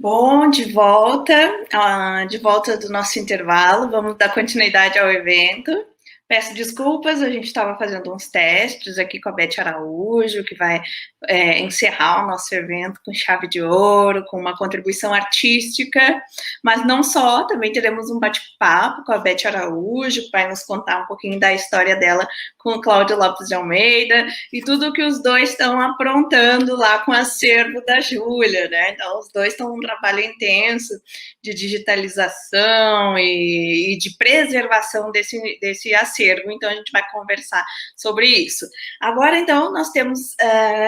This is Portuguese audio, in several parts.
Bom, de volta do nosso intervalo, vamos dar continuidade ao evento. Peço desculpas, a gente estava fazendo uns testes aqui com a Beth Araújo, que vai encerrar o nosso evento com chave de ouro, com uma contribuição artística, mas não só, também teremos um bate-papo com a Beth Araújo, que vai nos contar um pouquinho da história dela com o Cláudio Lopes de Almeida e tudo que os dois estão aprontando lá com o acervo da Júlia, né? Então, os dois estão num trabalho intenso de digitalização e de preservação desse acervo. Então, a gente vai conversar sobre isso. Agora, então, nós temos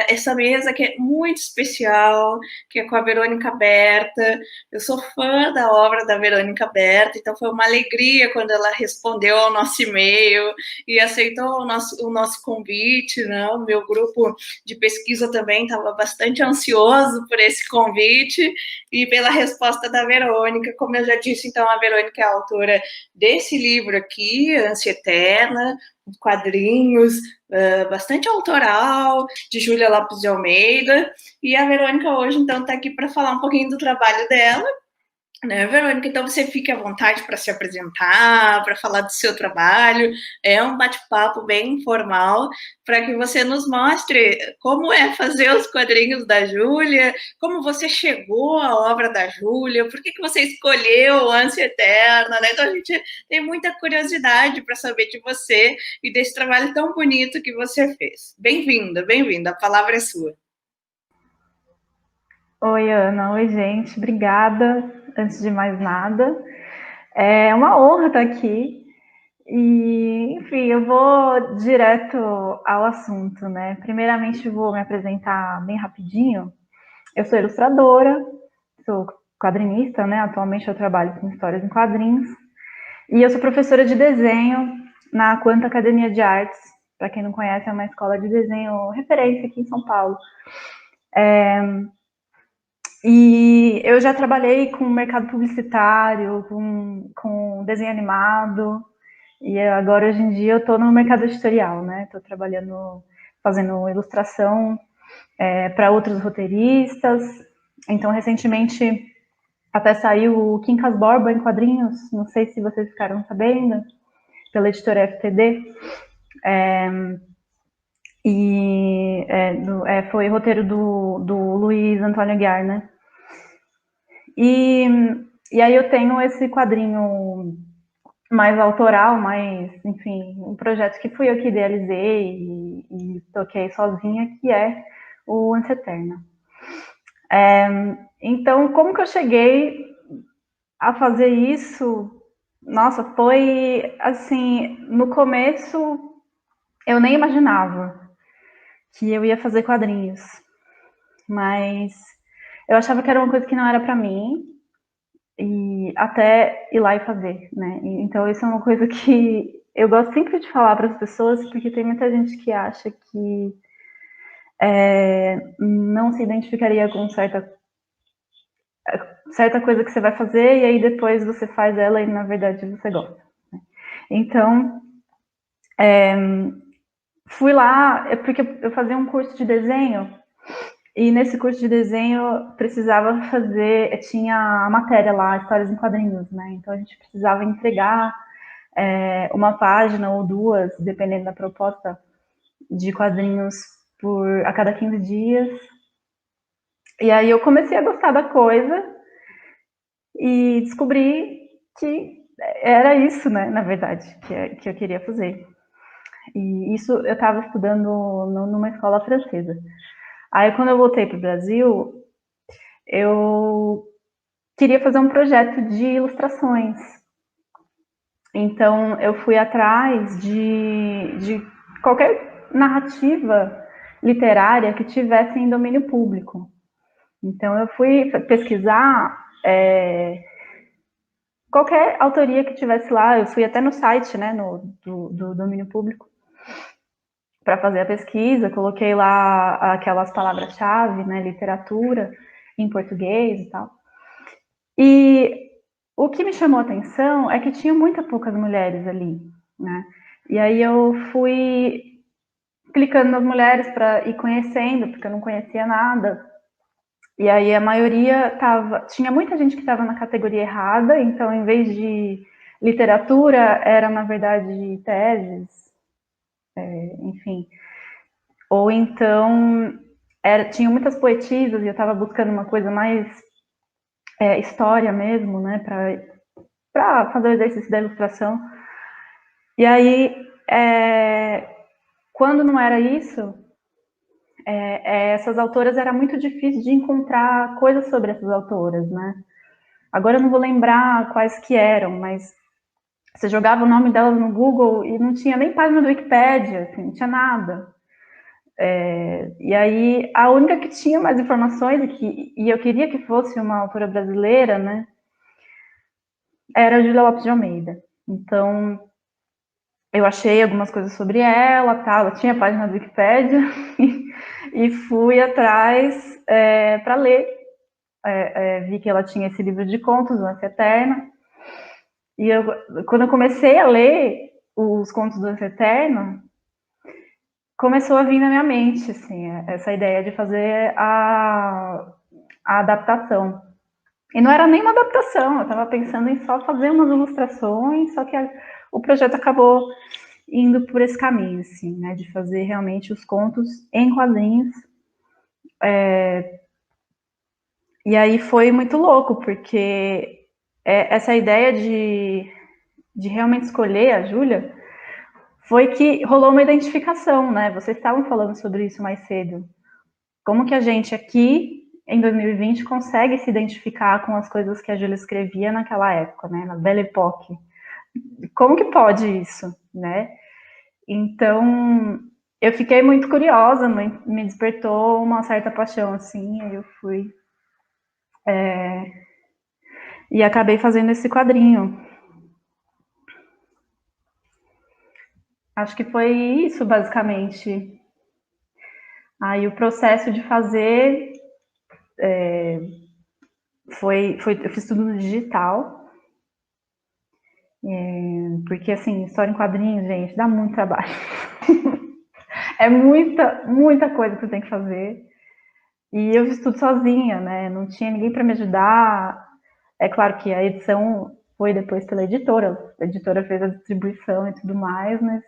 essa mesa que é muito especial, que é com a Verônica Berta. Eu sou fã da obra da Verônica Berta, então foi uma alegria quando ela respondeu ao nosso e-mail e aceitou o nosso convite, né? O meu grupo de pesquisa também estava bastante ansioso por esse convite e pela resposta da Verônica. Como eu já disse, então, a Verônica é a autora desse livro aqui, Ânsia Eterna, quadrinhos, bastante autoral, de Júlia Lopes de Almeida, e a Verônica hoje, então, está aqui para falar um pouquinho do trabalho dela, né, Verônica? Então você fique à vontade para se apresentar, para falar do seu trabalho. É um bate-papo bem informal para que você nos mostre como é fazer os quadrinhos da Júlia, como você chegou à obra da Júlia, por que você escolheu Ânsia Eterna, né? Então a gente tem muita curiosidade para saber de você e desse trabalho tão bonito que você fez. Bem-vinda, bem-vinda. A palavra é sua. Oi, Ana. Oi, gente. Obrigada, antes de mais nada. É uma honra estar aqui. E, enfim, eu vou direto ao assunto, né? Primeiramente, vou me apresentar bem rapidinho. Eu sou ilustradora, sou quadrinista, né? Atualmente eu trabalho com histórias em quadrinhos. E eu sou professora de desenho na Quanta Academia de Artes. Para quem não conhece, é uma escola de desenho referência aqui em São Paulo. E eu já trabalhei com mercado publicitário, com desenho animado, e agora hoje em dia eu estou no mercado editorial, né? Estou trabalhando, fazendo ilustração para outros roteiristas. Então, recentemente, até saiu o Quincas Borba em quadrinhos, não sei se vocês ficaram sabendo, pela editora FTD. Foi roteiro do Luiz Antônio Aguiar, né? E aí eu tenho esse quadrinho mais autoral, mais, enfim, um projeto que fui eu que idealizei e toquei sozinha, que é o Ânsia Eterna. Então, como que eu cheguei a fazer isso? Nossa, foi assim, no começo eu nem imaginava que eu ia fazer quadrinhos, mas eu achava que era uma coisa que não era para mim, e até ir lá e fazer, né? Então isso é uma coisa que eu gosto sempre de falar para as pessoas, porque tem muita gente que acha que não se identificaria com certa coisa que você vai fazer e aí depois você faz ela e na verdade você gosta, né? Então fui lá porque eu fazia um curso de desenho. E nesse curso de desenho precisava fazer, tinha a matéria lá, histórias em quadrinhos, né? Então a gente precisava entregar uma página ou duas, dependendo da proposta, de quadrinhos a cada 15 dias. E aí eu comecei a gostar da coisa e descobri que era isso, né, na verdade, que eu queria fazer. E isso eu estava estudando numa escola francesa. Aí quando eu voltei para o Brasil, eu queria fazer um projeto de ilustrações. Então eu fui atrás de qualquer narrativa literária que tivesse em domínio público. Então eu fui pesquisar qualquer autoria que tivesse lá. Eu fui até no site, né, do domínio público para fazer a pesquisa. Coloquei lá aquelas palavras-chave, né, literatura em português e tal. E o que me chamou a atenção é que tinha muito poucas mulheres ali, né? E aí eu fui clicando nas mulheres para ir conhecendo, porque eu não conhecia nada. E aí a maioria tinha muita gente que estava na categoria errada, então em vez de literatura, era na verdade teses, enfim. Ou então tinha muitas poetisas e eu estava buscando uma coisa mais história mesmo, né, para fazer o exercício da ilustração. E aí, quando não era isso, essas autoras era muito difícil de encontrar coisas sobre essas autoras, né? Agora eu não vou lembrar quais que eram, mas você jogava o nome delas no Google e não tinha nem página do Wikipédia, assim, não tinha nada. E aí a única que tinha mais informações, e eu queria que fosse uma autora brasileira, né? Era a Júlia Lopes de Almeida. Então eu achei algumas coisas sobre ela, tá? Ela tinha a página do Wikipédia e fui atrás para ler. Vi que ela tinha esse livro de contos, Ânsia Eterna. E quando eu comecei a ler os contos do Ânsia Eterna, começou a vir na minha mente, assim, essa ideia de fazer a adaptação. E não era nem uma adaptação, eu estava pensando em só fazer umas ilustrações, só que o projeto acabou indo por esse caminho, assim, né, de fazer realmente os contos em quadrinhos. E aí foi muito louco, porque essa ideia de realmente escolher a Júlia foi que rolou uma identificação, né? Vocês estavam falando sobre isso mais cedo. Como que a gente aqui, em 2020, consegue se identificar com as coisas que a Júlia escrevia naquela época, né? Na Belle Époque. Como que pode isso, né? Então, eu fiquei muito curiosa, me despertou uma certa paixão, assim, aí eu fui e acabei fazendo esse quadrinho. Acho que foi isso, basicamente. Aí o processo de fazer eu fiz tudo no digital, porque assim, história em quadrinhos, gente, dá muito trabalho. É muita coisa que você tem que fazer. E eu fiz tudo sozinha, né? Não tinha ninguém para me ajudar. É claro que a edição foi depois pela editora. A editora fez a distribuição e tudo mais, mas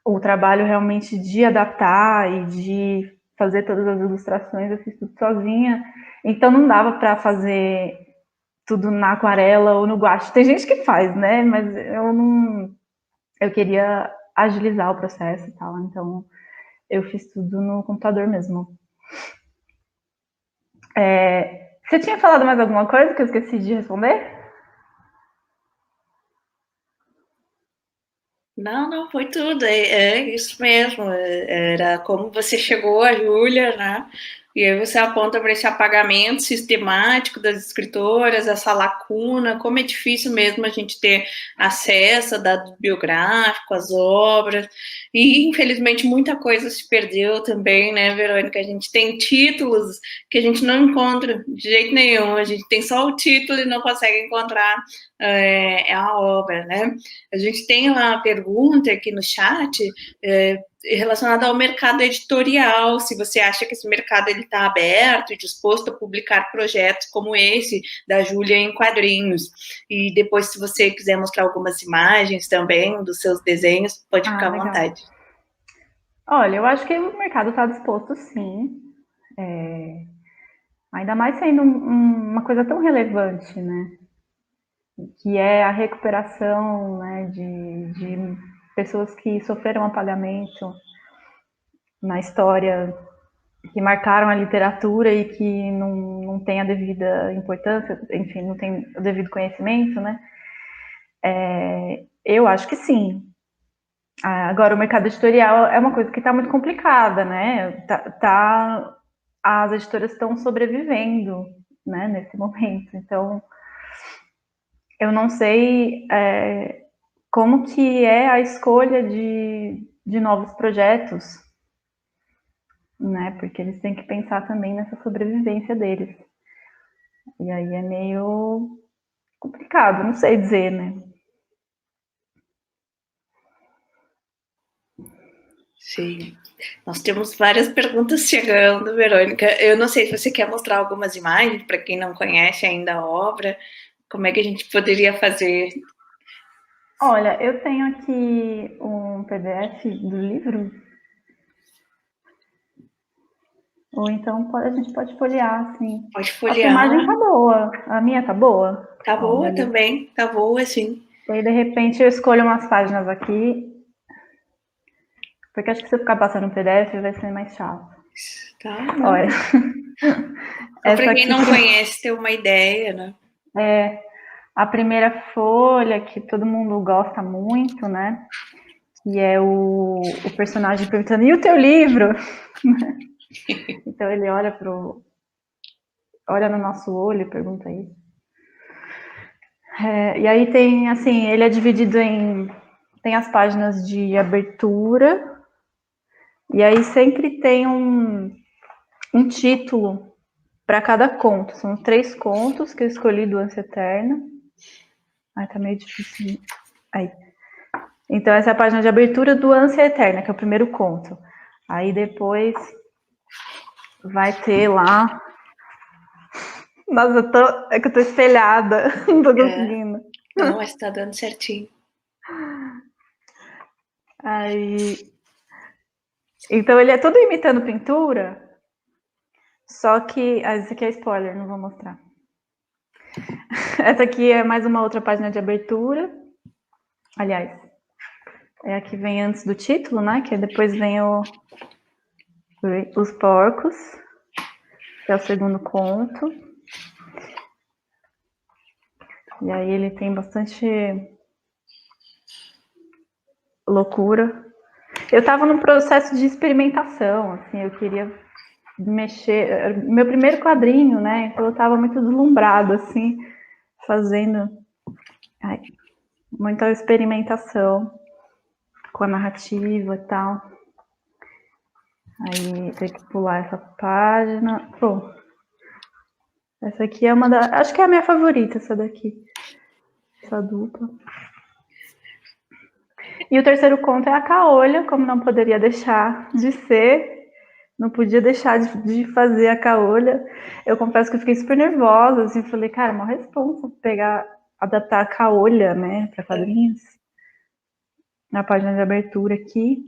o trabalho realmente de adaptar e de fazer todas as ilustrações eu fiz tudo sozinha. Então não dava para fazer tudo na aquarela ou no guache. Tem gente que faz, né? Mas eu não. Eu queria agilizar o processo e tal, então eu fiz tudo no computador mesmo. Você tinha falado mais alguma coisa que eu esqueci de responder? Não, não, foi tudo, é isso mesmo. Era como você chegou a Júlia, né? E aí você aponta para esse apagamento sistemático das escritoras, essa lacuna, como é difícil mesmo a gente ter acesso a dados biográficos, às obras, e infelizmente muita coisa se perdeu também, né, Verônica? A gente tem títulos que a gente não encontra de jeito nenhum, a gente tem só o título e não consegue encontrar a obra, né? A gente tem uma pergunta aqui no chat relacionada ao mercado editorial, se você acha que esse mercado está aberto e disposto a publicar projetos como esse da Júlia em quadrinhos. E depois, se você quiser mostrar algumas imagens também dos seus desenhos, pode ficar à Legal. vontade. Olha, eu acho que o mercado está disposto, sim. Ainda mais sendo uma coisa tão relevante, né? Que é a recuperação, né, de pessoas que sofreram apagamento na história, que marcaram a literatura e que não tem a devida importância, enfim, não tem o devido conhecimento, né? Eu acho que sim. Agora, o mercado editorial é uma coisa que está muito complicada, né? As editoras estão sobrevivendo, né, nesse momento. Então, eu não sei como que é a escolha de novos projetos, né? Porque eles têm que pensar também nessa sobrevivência deles. E aí é meio complicado, não sei dizer, né? Sim. Nós temos várias perguntas chegando, Verônica. Eu não sei se você quer mostrar algumas imagens para quem não conhece ainda a obra. Como é que a gente poderia fazer? Olha, eu tenho aqui um PDF do livro, ou então a gente pode folhear, assim. Pode A sua imagem folhear. tá boa, a minha tá boa? Tá Ó, boa beleza. também, tá boa, sim. E aí, de repente, eu escolho umas páginas aqui, porque acho que se eu ficar passando o PDF vai ser mais chato. Tá, não. Olha, Só para essa quem aqui não conhece ter uma ideia, né? é a primeira folha que todo mundo gosta muito, né? Que é o personagem perguntando, e o teu livro? Então ele olha no nosso olho e pergunta isso. E aí tem, assim, ele é dividido tem as páginas de abertura, e aí sempre tem um título para cada conto. São 3 contos que eu escolhi do Ânsia Eterna. Ai, tá meio difícil. Aí. Então, essa é a página de abertura do Ânsia Eterna, que é o primeiro conto. Aí depois vai ter lá. Nossa, é que eu tô espelhada, não tô É. conseguindo. Não, mas tá dando certinho. Aí. Então, ele é tudo imitando pintura, só que. Ah, esse aqui é spoiler, não vou mostrar. Essa aqui é mais uma outra página de abertura. Aliás, é a que vem antes do título, né? Que depois vem os porcos, que é o segundo conto. E aí ele tem bastante loucura. Eu estava num processo de experimentação, assim, eu queria mexer. Meu primeiro quadrinho, né? Então eu estava muito deslumbrado, assim, fazendo muita experimentação com a narrativa e tal. Aí tem que pular essa página. Pô, essa aqui é uma da. Acho que é a minha favorita, essa daqui. Essa dupla. E o terceiro conto é a caolha, como não poderia deixar de ser. Não podia deixar de fazer a caolha. Eu confesso que eu fiquei super nervosa, assim, falei, cara, é uma responsa pegar, adaptar a caolha, né, para quadrinhos. Na página de abertura aqui.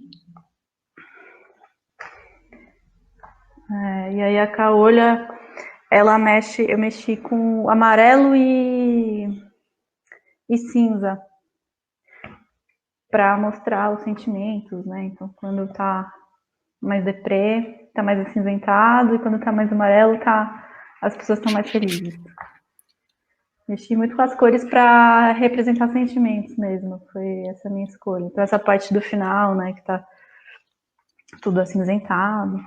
E aí a caolha, eu mexi com amarelo e cinza para mostrar os sentimentos, né? Então, quando tá mais deprê, tá mais acinzentado, e quando tá mais amarelo, as pessoas estão mais felizes. Mexi muito com as cores para representar sentimentos mesmo, foi essa a minha escolha. Então, essa parte do final, né, que tá tudo acinzentado.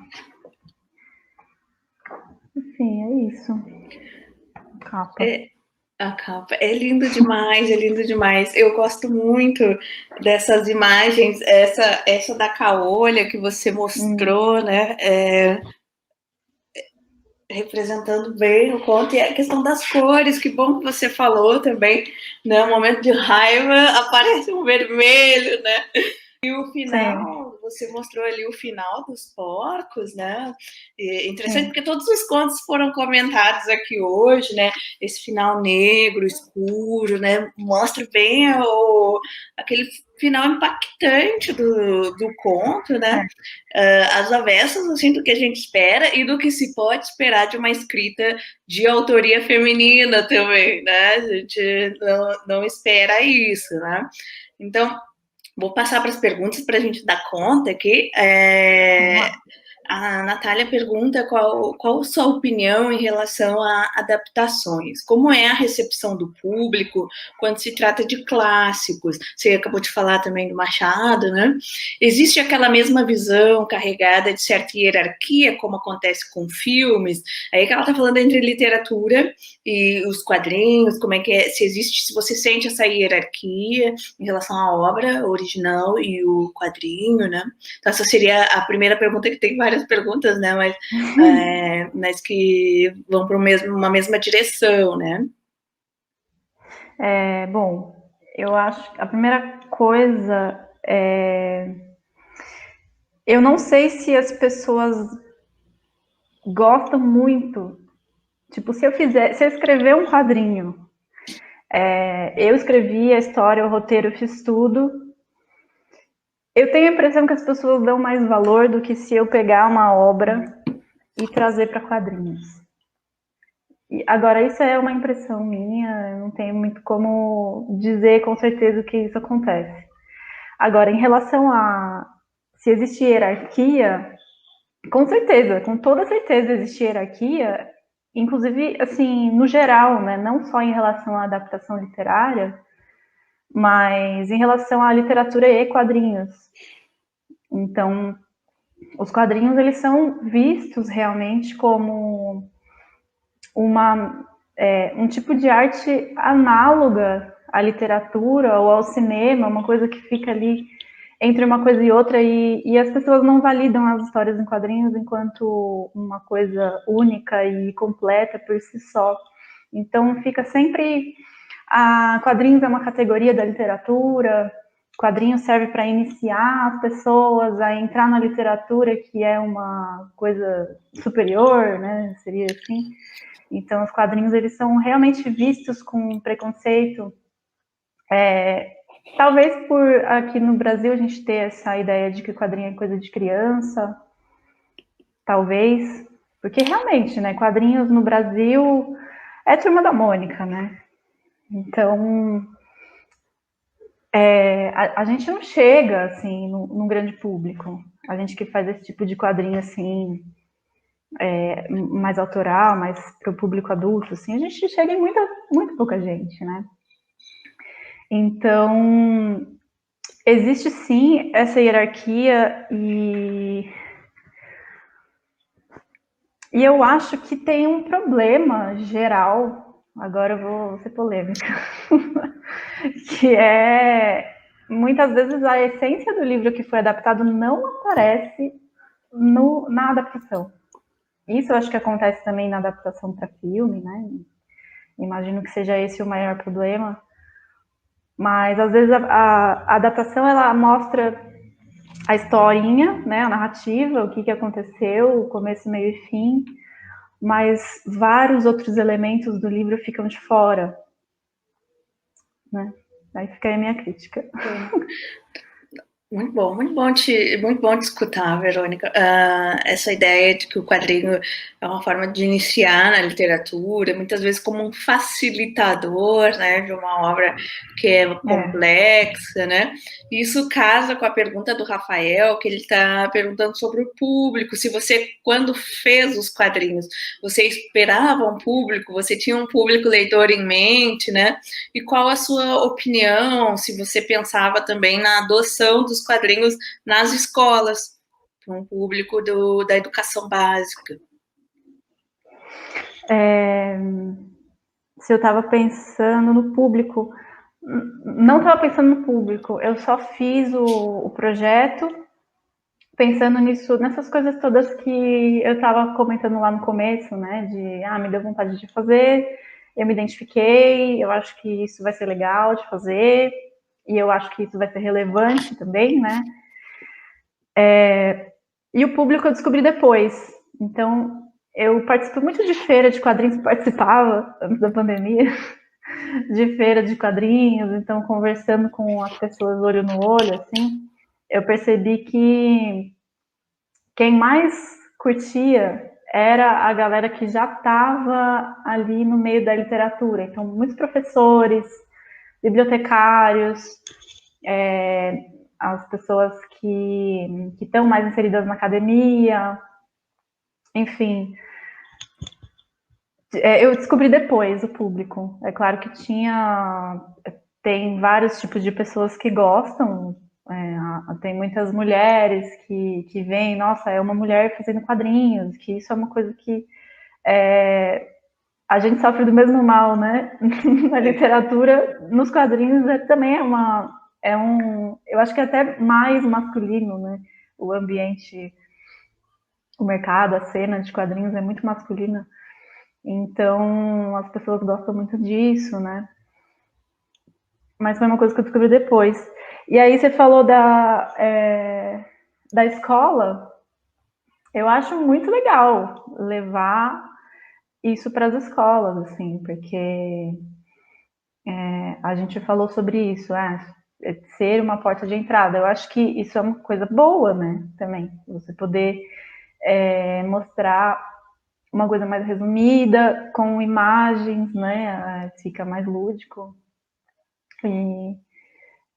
Enfim, é isso. Capa. A capa é lindo demais, é lindo demais. Eu gosto muito dessas imagens, essa da caolha que você mostrou, né? Representando bem o conto e a questão das cores, que bom que você falou também, né? Um momento de raiva aparece um vermelho, né? E o Sim, final, você mostrou ali o final dos porcos, né? E interessante sim. porque todos os contos foram comentados aqui hoje, né? Esse final negro, escuro, né? Mostra bem aquele final impactante do conto, né? É. As avessas assim, do que a gente espera e do que se pode esperar de uma escrita de autoria feminina também, né? A gente não espera isso, né? Então, vou passar para as perguntas para a gente dar conta aqui. Vamos lá. A Natália pergunta qual a sua opinião em relação a adaptações. Como é a recepção do público quando se trata de clássicos? Você acabou de falar também do Machado, né? Existe aquela mesma visão carregada de certa hierarquia, como acontece com filmes? Aí que ela está falando entre literatura e os quadrinhos, como é que é, se existe, se você sente essa hierarquia em relação à obra original e o quadrinho, né? Então, essa seria a primeira pergunta, que tem várias perguntas, né? Mas que vão para uma mesma direção, né? Bom, eu acho que a primeira coisa é Eu não sei se as pessoas gostam muito. Tipo, se eu escrever um quadrinho, eu escrevi a história, o roteiro, eu fiz tudo. Eu tenho a impressão que as pessoas dão mais valor do que se eu pegar uma obra e trazer para quadrinhos. E agora, isso é uma impressão minha, eu não tenho muito como dizer com certeza que isso acontece. Agora, em relação a se existe hierarquia, com certeza, com toda certeza existe hierarquia, inclusive, assim, no geral, né? Não só em relação à adaptação literária, mas em relação à literatura e quadrinhos. Então, os quadrinhos, eles são vistos realmente como um tipo de arte análoga à literatura ou ao cinema, uma coisa que fica ali entre uma coisa e outra, e as pessoas não validam as histórias em quadrinhos enquanto uma coisa única e completa por si só. Então fica sempre... quadrinhos é uma categoria da literatura, quadrinhos serve para iniciar as pessoas a entrar na literatura, que é uma coisa superior, né? Seria assim. Então, os quadrinhos, eles são realmente vistos com preconceito. Talvez por aqui no Brasil a gente ter essa ideia de que quadrinho é coisa de criança, talvez. Porque realmente, né, quadrinhos no Brasil é Turma da Mônica, né? Então, a gente não chega, assim, num grande público. A gente que faz esse tipo de quadrinho, assim, mais autoral, mais para o público adulto, assim, a gente chega em muito pouca gente, né? Então, existe sim essa hierarquia e eu acho que tem um problema geral, agora eu vou ser polêmica, que é muitas vezes a essência do livro que foi adaptado não aparece na adaptação. Isso eu acho que acontece também na adaptação para filme, né? Imagino que seja esse o maior problema. Mas às vezes a adaptação ela mostra a historinha, né, a narrativa, o que aconteceu, o começo, meio e fim, mas vários outros elementos do livro ficam de fora, né? Aí fica aí a minha crítica. Muito bom te escutar, Verônica. Essa ideia de que o quadrinho é uma forma de iniciar na literatura, muitas vezes como um facilitador, né, de uma obra que é complexa, né? Isso casa com a pergunta do Rafael, que ele está perguntando sobre o público. Se você, quando fez os quadrinhos, você esperava um público, você tinha um público leitor em mente, né? E qual a sua opinião, se você pensava também na adoção dos quadrinhos nas escolas, para um público da educação básica? Se eu estava pensando no público, não estava pensando no público, eu só fiz o projeto pensando nisso, nessas coisas todas que eu estava comentando lá no começo, né? Me deu vontade de fazer, eu me identifiquei, eu acho que isso vai ser legal de fazer, e eu acho que isso vai ser relevante também, né? E o público eu descobri depois. Então, eu participo muito de feira de quadrinhos, participava antes da pandemia, de feira de quadrinhos, então conversando com as pessoas olho no olho, assim, eu percebi que quem mais curtia era a galera que já estava ali no meio da literatura. Então, muitos professores, bibliotecários, as pessoas que estão mais inseridas na academia, enfim. Eu descobri depois o público. É claro que tem vários tipos de pessoas que gostam. Tem muitas mulheres que veem, nossa, é uma mulher fazendo quadrinhos, que isso é uma coisa que a gente sofre do mesmo mal, né? Na literatura, nos quadrinhos também eu acho que é até mais masculino, né? O ambiente, o mercado, a cena de quadrinhos é muito masculina. Então, as pessoas gostam muito disso, né? Mas foi uma coisa que eu descobri depois. E aí você falou da escola, eu acho muito legal levar isso para as escolas, assim, porque a gente falou sobre isso, ser uma porta de entrada. Eu acho que isso é uma coisa boa, né? Também você poder mostrar uma coisa mais resumida, com imagens, né? Fica mais lúdico. E,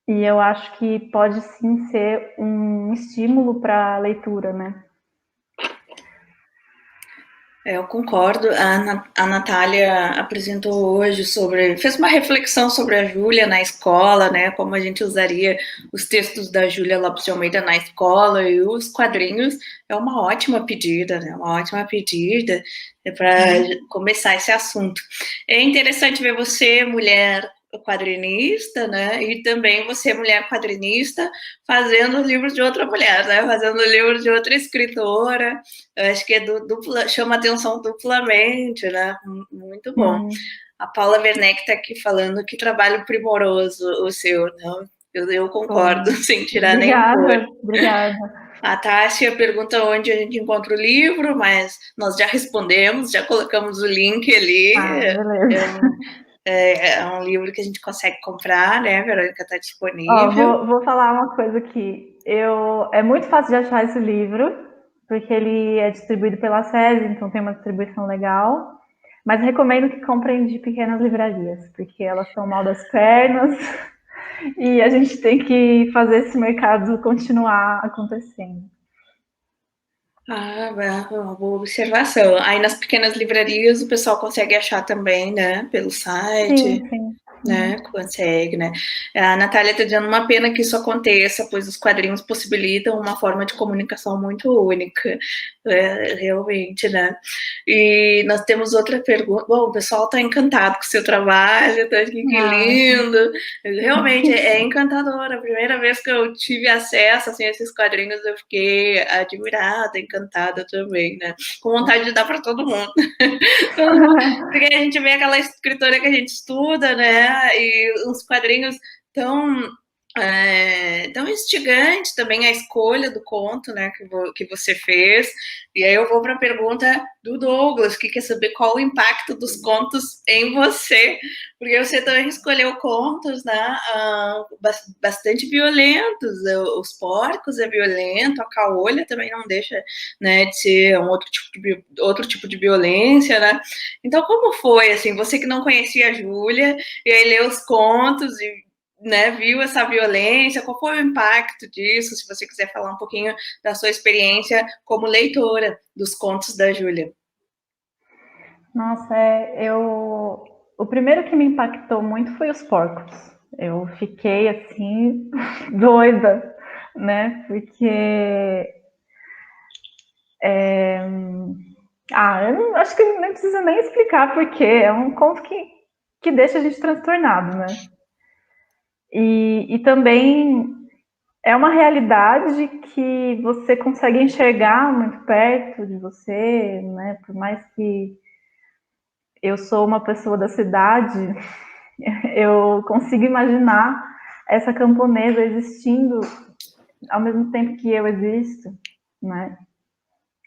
e eu acho que pode sim ser um estímulo para a leitura, né? Eu concordo. A Natália apresentou hoje fez uma reflexão sobre a Júlia na escola, né? Como a gente usaria os textos da Júlia Lopes de Almeida na escola e os quadrinhos. É uma ótima pedida, né? Uma ótima pedida para começar esse assunto. É interessante ver você, mulher quadrinista, né? E também você, mulher quadrinista, fazendo livros de outra mulher, né? Fazendo livros de outra escritora. Eu acho que chama atenção duplamente, né? Muito bom. A Paula Werneck está aqui falando que trabalho primoroso o seu, não? Eu concordo, sem tirar nem pôr. Obrigada. A Tássia pergunta onde a gente encontra o livro, mas nós já respondemos, já colocamos o link ali. Beleza. É um livro que a gente consegue comprar, né? A Verônica está disponível. Vou falar uma coisa aqui. É muito fácil de achar esse livro, porque ele é distribuído pela SESI, então tem uma distribuição legal. Mas recomendo que comprem de pequenas livrarias, porque elas são mal das pernas e a gente tem que fazer esse mercado continuar acontecendo. Uma boa observação. Aí nas pequenas livrarias o pessoal consegue achar também, né? Pelo site. Sim. Né, consegue, né? A Natália está dizendo uma pena que isso aconteça, pois os quadrinhos possibilitam uma forma de comunicação muito única, realmente, né? E nós temos outra pergunta. Bom, o pessoal está encantado com o seu trabalho, tá aqui, que lindo. Realmente é encantador. A primeira vez que eu tive acesso assim, a esses quadrinhos, eu fiquei admirada, encantada também, né? Com vontade de dar para todo mundo. Porque a gente vê aquela escritora que a gente estuda, né? E uns quadrinhos tão instigante também a escolha do conto, né, que você fez. E aí eu vou para a pergunta do Douglas, que quer saber qual o impacto dos contos em você, porque você também escolheu contos, né, bastante violentos. Os Porcos é violento, a Caolha também não deixa, né, de ser outro tipo de violência, né? Então como foi, assim, você que não conhecia a Júlia, e aí leu os contos e, né, viu essa violência, qual foi o impacto disso? Se você quiser falar um pouquinho da sua experiência como leitora dos contos da Júlia. Nossa, o primeiro que me impactou muito foi os porcos. Eu fiquei assim doida, né? Porque eu acho que nem precisa nem explicar porque é um conto que deixa a gente transtornado, né? E também é uma realidade que você consegue enxergar muito perto de você, né? Por mais que eu sou uma pessoa da cidade, eu consigo imaginar essa camponesa existindo ao mesmo tempo que eu existo, né?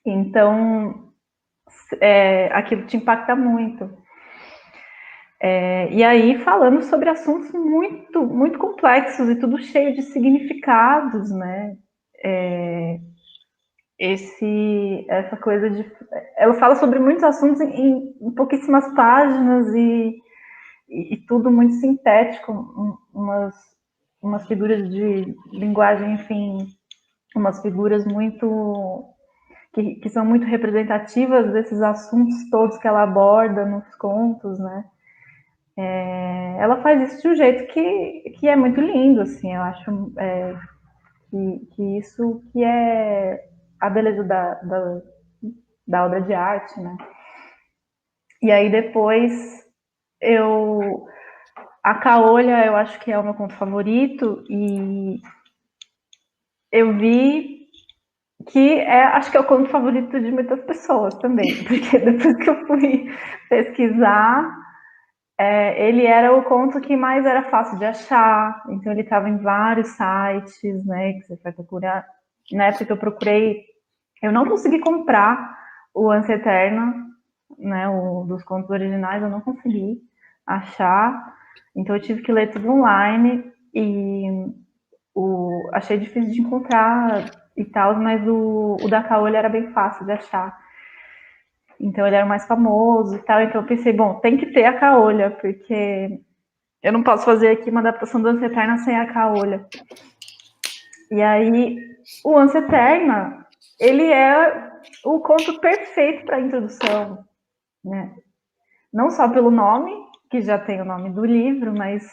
Então, aquilo te impacta muito. E aí, falando sobre assuntos muito, muito complexos e tudo cheio de significados, né? Essa coisa de... Ela fala sobre muitos assuntos em pouquíssimas páginas e tudo muito sintético, umas figuras de linguagem, enfim, umas figuras muito que são muito representativas desses assuntos todos que ela aborda nos contos, né? Ela faz isso de um jeito que é muito lindo, assim, eu acho que isso que é a beleza da obra de arte, né? E aí depois a Caolha eu acho que é o meu conto favorito e eu vi que acho que é o conto favorito de muitas pessoas também, porque depois que eu fui pesquisar, ele era o conto que mais era fácil de achar, então ele estava em vários sites, né, que você vai procurar, né? Porque eu procurei, eu não consegui comprar o Ânsia Eterna, né? O dos contos originais, eu não consegui achar. Então eu tive que ler tudo online e achei difícil de encontrar e tal, mas o da Caolho era bem fácil de achar. Então ele era mais famoso e tal. Então eu pensei, bom, tem que ter a Caolha, porque eu não posso fazer aqui uma adaptação do Ânsia Eterna sem a Caolha. E aí, o Ânsia Eterna, ele é o conto perfeito para a introdução, né? Não só pelo nome, que já tem o nome do livro, mas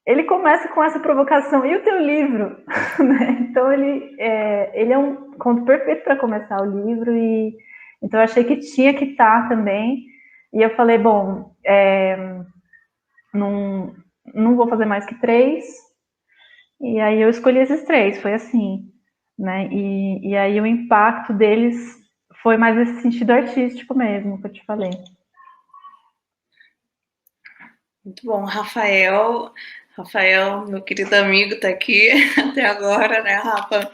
ele começa com essa provocação. E o teu livro? Então, ele é um conto perfeito para começar o livro. E então, eu achei que tinha que estar também. E eu falei, bom, não vou fazer mais que 3. E aí eu escolhi esses 3, foi assim, né? E aí o impacto deles foi mais nesse sentido artístico mesmo, que eu te falei. Muito bom, Rafael. Rafael, meu querido amigo, está aqui até agora, né, Rafa?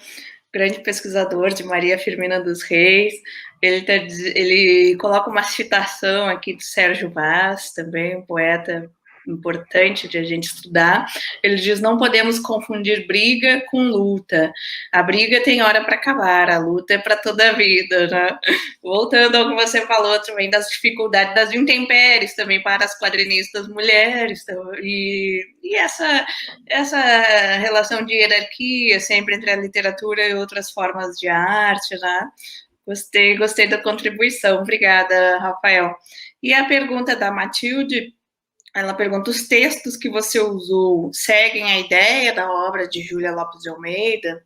Grande pesquisador de Maria Firmina dos Reis. Ele coloca uma citação aqui de Sérgio Vaz, também um poeta importante de a gente estudar. Ele diz: não podemos confundir briga com luta. A briga tem hora para acabar, a luta é para toda a vida, né? Voltando ao que você falou também das dificuldades, das intempéries também para as quadrinistas mulheres, e essa relação de hierarquia sempre entre a literatura e outras formas de arte, né? Gostei da contribuição. Obrigada, Rafael. E a pergunta da Matilde, ela pergunta: os textos que você usou seguem a ideia da obra de Júlia Lopes de Almeida?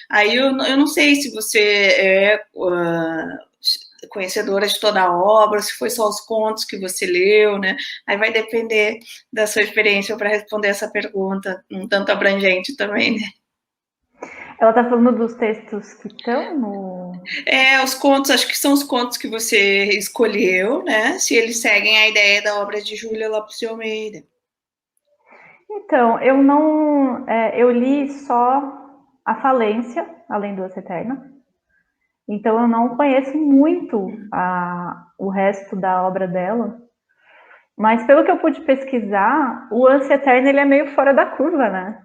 Aí eu não sei se você é conhecedora de toda a obra, se foi só os contos que você leu, né? Aí vai depender da sua experiência para responder essa pergunta, um tanto abrangente também, né? Ela está falando dos textos que estão no... Os contos, acho que são os contos que você escolheu, né? Se eles seguem a ideia da obra de Júlia Lopes de Almeida. Então, eu não... eu li só A Falência, além do Ânsia Eterna. Então, eu não conheço muito o resto da obra dela. Mas, pelo que eu pude pesquisar, o Ânsia Eterna ele é meio fora da curva, né?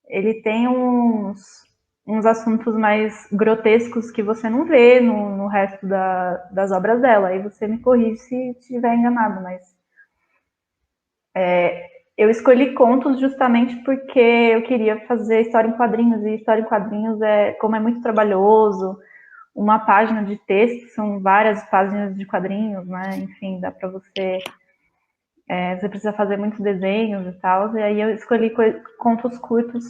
Ele tem uns assuntos mais grotescos que você não vê no resto das obras dela. Aí você me corrige se estiver enganado, mas eu escolhi contos justamente porque eu queria fazer história em quadrinhos, e história em quadrinhos, como é muito trabalhoso, uma página de texto são várias páginas de quadrinhos, né? Enfim, dá para você... você precisa fazer muitos desenhos e tal, e aí eu escolhi contos curtos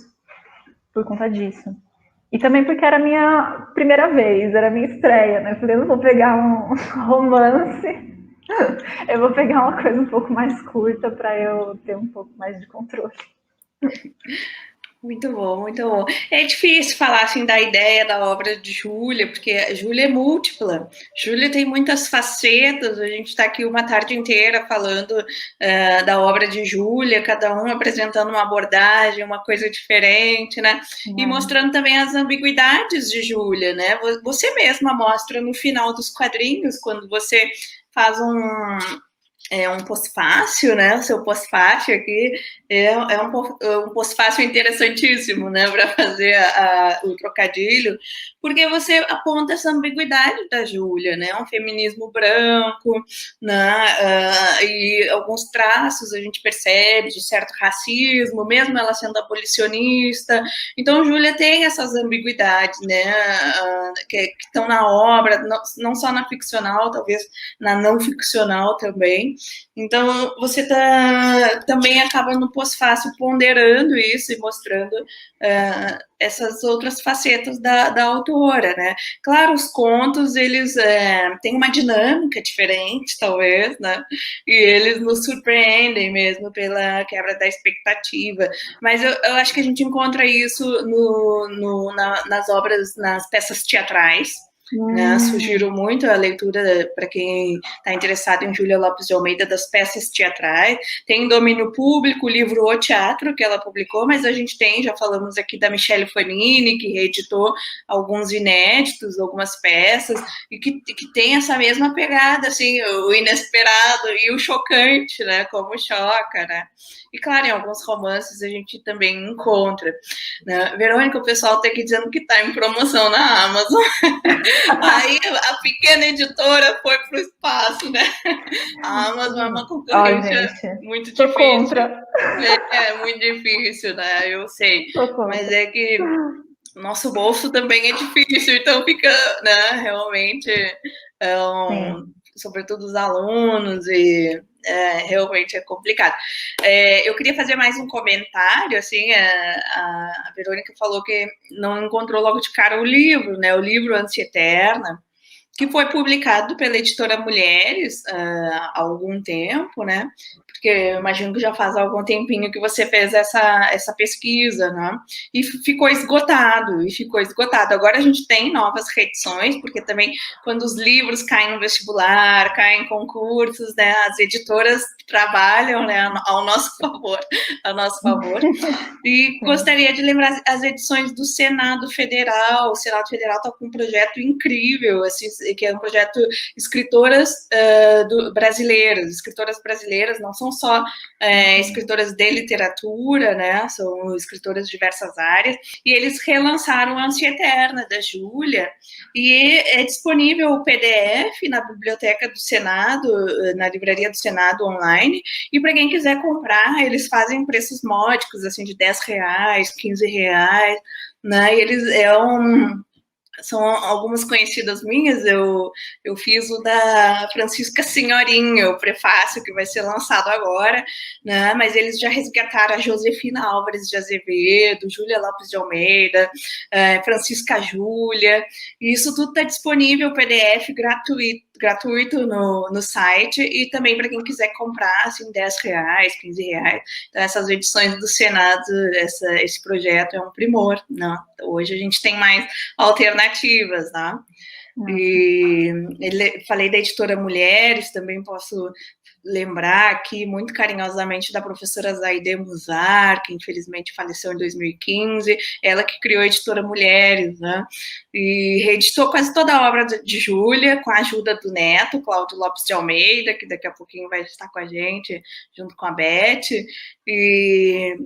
por conta disso. E também porque era a minha primeira vez, era a minha estreia, né? Eu falei, eu não vou pegar um romance, eu vou pegar uma coisa um pouco mais curta para eu ter um pouco mais de controle. Muito bom, muito bom. É difícil falar assim da ideia da obra de Júlia, porque a Júlia é múltipla. Júlia tem muitas facetas. A gente está aqui uma tarde inteira falando da obra de Júlia, cada um apresentando uma abordagem, uma coisa diferente, né? E mostrando também as ambiguidades de Júlia, né? Você mesma mostra no final dos quadrinhos, quando você faz um pós-fácil, né? O seu pós-fácil aqui um pós-fácil interessantíssimo, né? Para fazer o trocadilho, porque você aponta essa ambiguidade da Júlia, né? Um feminismo branco, né? E alguns traços a gente percebe de certo racismo, mesmo ela sendo abolicionista. Então, Júlia tem essas ambiguidades, né? Que estão na obra, não só na ficcional, talvez na não ficcional também. Então, você também acaba no pós-fácil ponderando isso e mostrando essas outras facetas da autora, né? Claro, os contos, eles têm uma dinâmica diferente, talvez, né? E eles nos surpreendem mesmo pela quebra da expectativa. Mas eu acho que a gente encontra isso nas obras, nas peças teatrais, né? Sugiro muito a leitura para quem está interessado em Júlia Lopes de Almeida, das peças teatrais. Tem em domínio público o livro O Teatro, que ela publicou, mas a gente tem, já falamos aqui da Michele Fanini, que reeditou alguns inéditos, algumas peças, e que tem essa mesma pegada, assim, o inesperado e o chocante, né? Como choca, né? E, claro, em alguns romances a gente também encontra. Né? Verônica, o pessoal está aqui dizendo que está em promoção na Amazon. Aí a pequena editora foi para o espaço, né? A Amazon é uma concorrência muito tô difícil. Contra. Muito difícil, né? Eu sei. Tô contra. Mas é que nosso bolso também é difícil, então fica, né, realmente, sobretudo os alunos, e realmente é complicado. Eu queria fazer mais um comentário, assim, a Verônica falou que não encontrou logo de cara o livro, né, o livro Ânsia Eterna, que foi publicado pela editora Mulheres há algum tempo, né? Porque eu imagino que já faz algum tempinho que você fez essa pesquisa, né? E ficou esgotado. Agora a gente tem novas reedições, porque também quando os livros caem no vestibular, caem em concursos, né? As editoras trabalham, né, ao nosso favor. E gostaria de lembrar as edições do Senado Federal. O Senado Federal está com um projeto incrível, assim, que é um projeto escritoras brasileiras. Escritoras brasileiras não são só escritoras de literatura, né? São escritoras de diversas áreas. E eles relançaram a Ânsia Eterna, da Júlia, e é disponível o PDF na Biblioteca do Senado, na Livraria do Senado online. E para quem quiser comprar, eles fazem preços módicos, assim, de R$10, R$15, né? E eles são algumas conhecidas minhas, eu fiz o da Francisca Senhorinha, o prefácio que vai ser lançado agora, né? Mas eles já resgataram a Josefina Álvares de Azevedo, Júlia Lopes de Almeida, Francisca Júlia, e isso tudo está disponível, PDF gratuito no site, e também para quem quiser comprar, assim, R$10, R$15. Então, essas edições do Senado, esse projeto é um primor, né? Hoje a gente tem mais alternativas, né? E falei da editora Mulheres, também posso lembrar aqui muito carinhosamente da professora Zaide Musar, que infelizmente faleceu em 2015, ela que criou a editora Mulheres, né? E reeditou quase toda a obra de Júlia, com a ajuda do neto, Cláudio Lopes de Almeida, que daqui a pouquinho vai estar com a gente, junto com a Beth, e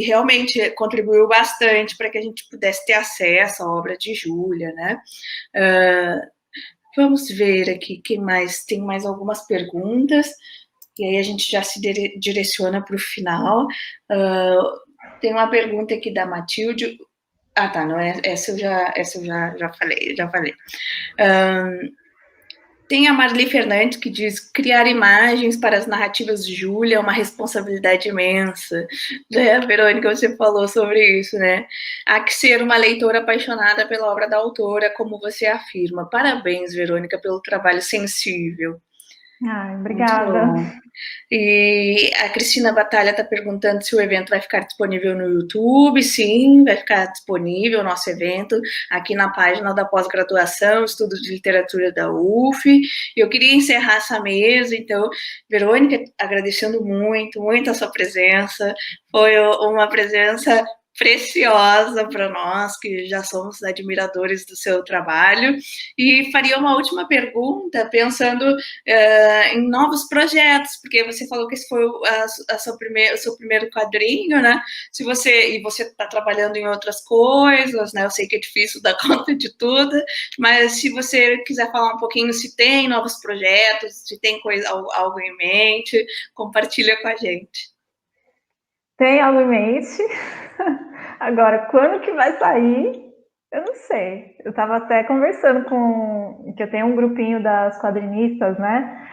realmente contribuiu bastante para que a gente pudesse ter acesso à obra de Júlia, né? Vamos ver aqui, quem mais? Tem mais algumas perguntas, e aí a gente já se direciona para o final. Tem uma pergunta aqui da Matilde. Ah, tá, não é, essa eu já falei. Tem a Marli Fernandes, que diz: criar imagens para as narrativas de Júlia é uma responsabilidade imensa. Verônica, você falou sobre isso, né? Há que ser uma leitora apaixonada pela obra da autora, como você afirma. Parabéns, Verônica, pelo trabalho sensível. Obrigada. E a Cristina Batalha está perguntando se o evento vai ficar disponível no YouTube. Sim, vai ficar disponível o nosso evento aqui na página da pós-graduação, Estudos de Literatura da UF. E eu queria encerrar essa mesa, então, Verônica, agradecendo muito a sua presença. Foi uma presença preciosa para nós, que já somos admiradores do seu trabalho, e faria uma última pergunta, pensando em novos projetos, porque você falou que esse foi o seu primeiro quadrinho, né? Se você está trabalhando em outras coisas, né? Eu sei que é difícil dar conta de tudo, mas se você quiser falar um pouquinho, se tem novos projetos, se tem algo em mente, compartilha com a gente. Tem algo em mente. Agora, quando que vai sair, eu não sei. Eu estava até conversando que eu tenho um grupinho das quadrinistas, né?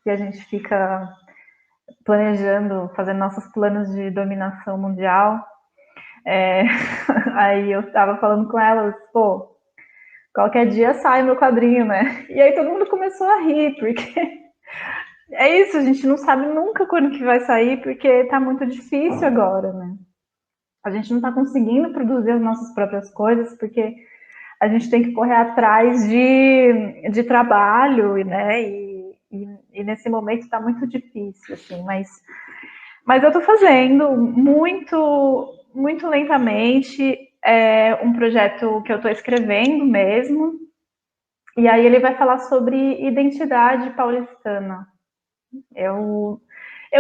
E a gente fica planejando, fazendo nossos planos de dominação mundial. Aí eu estava falando com elas, pô, qualquer dia sai meu quadrinho, né? E aí todo mundo começou a rir, porque é isso, a gente não sabe nunca quando que vai sair, porque tá muito difícil agora, né? A gente não tá conseguindo produzir as nossas próprias coisas, porque a gente tem que correr atrás de trabalho, né? E nesse momento está muito difícil, assim, mas eu estou fazendo muito lentamente, um projeto que eu estou escrevendo mesmo, e aí ele vai falar sobre identidade paulistana. Eu